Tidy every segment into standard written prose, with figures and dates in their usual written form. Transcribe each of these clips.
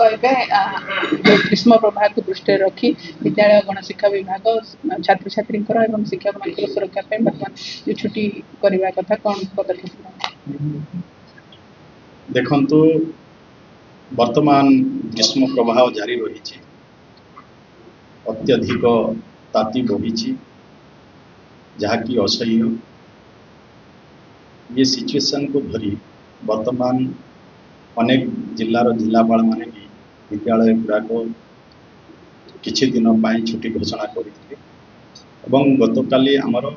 कहबे ग्रीष्म प्रवाह को दृष्टि रखी विद्यालय गणशिक्षा विभाग छात्र छात्री एवं शिक्षक मान सुरक्षा बर्तमान जो छुट्टी करने कथा कौन पदक्षेप देखंतु वर्तमान ग्रीष्म प्रवाह जारी रही अत्यधिक ताती बढ़ी जहाँकि असह्य ये सिचुएशन को धरी वर्तमान अनेक जिलार जिलापाल माने भी विद्यालय गुड़ाक किछि दिन छुट्टी घोषणा करते गतकाली आमर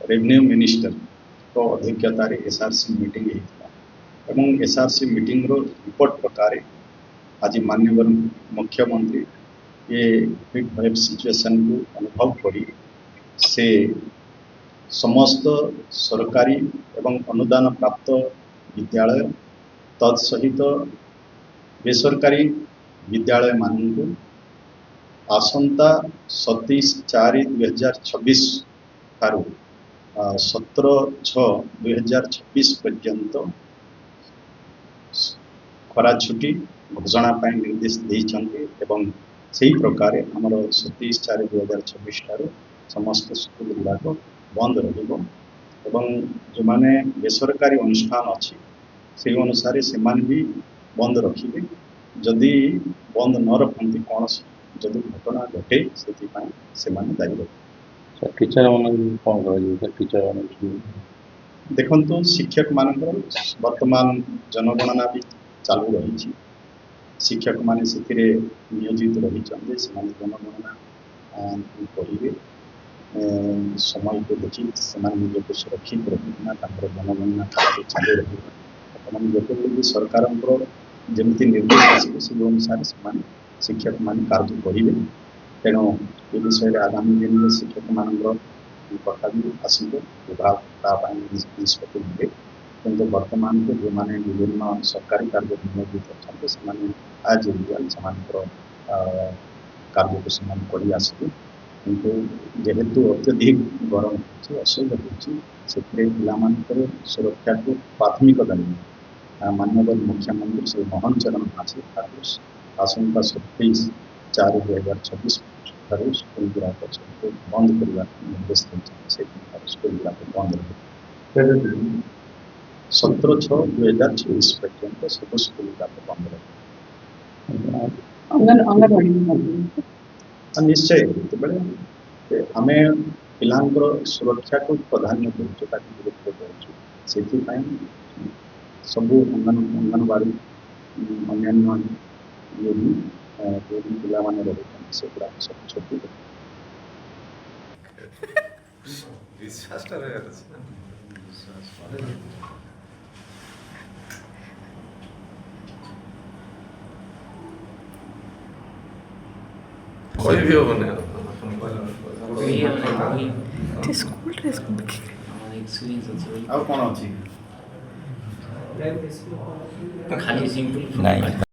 रेवेन्यू मिनिस्टर को अध्यक्षतार एसआरसी मीटिंग होता एसआरसी मीटिंग रो रिपोर्ट प्रकार आज माननीय मुख्यमंत्री ये हिट वेव सिचुएशन को अनुभव करी से समस्त सरकारी एवं अनुदान प्राप्त विद्यालय तत्सहित बेसरकारी विद्यालय मानू आसंता 27/4/2026 ठारू 17/6/2026 पर्यंत खरा छुट्टी घोषणा निर्देश देइछन्ते एवं सही प्रकार आमर 27/4/2026 ठारू समस्त स्कूल गुड़ाक बंद रहिबो एवं जो माने बेसरकारी अनुष्ठान अच्छी से अनुसार से भी बंद रखिए जदि बंद न रखती कौन जदि घटना घटे से दायी रखे टीचर कौन टीचर देखु शिक्षक मान वर्तमान जनगणना भी चालू रही शिक्षक माने से नियोजित रही जनगणना कहे समय को देखी से निजक सुरक्षित रखिना जनगणना कार्य चालू रही जो सरकार जमी निर्देश आसो से अनुसार से शिक्षक मान कार्य करेंगे तेणु ये विषय आगामी दिन में शिक्षक मान कथा भी आसो विभाग निष्पत्ति ने किंतु वर्तमान को जो मैंने विभिन्न सरकारी कार्य नियोजित अच्छा से आज यूजुआल से कार्य को कर आसवे किंतु जेहेतु अत्यधिक गरम असह्य हो पिलामानकर सुरक्षा को प्राथमिकता नहीं माननीय मुख्यमंत्री श्री मोहन चरण माझी आसंता 27/4/2026 ठारू स्कूल गुड़ाक बंद करने निर्देश देते स्कूल गुड़ाक बंद रहे 17/6/2026 पर्यंत सब स्कूल गुड़ाक बंद रहे निश्चय जो आम पिलांकर सुरक्षा को प्राधान्य गुरुत्व दूँ से सबू अंगनवाड़ी अन्य ये भी जो भी पिला माने रही से गुड़ा सब छुट्टी कोई भी हो बने स्कूल ड्रेस कौन अच्छी खाली सिंपल नहीं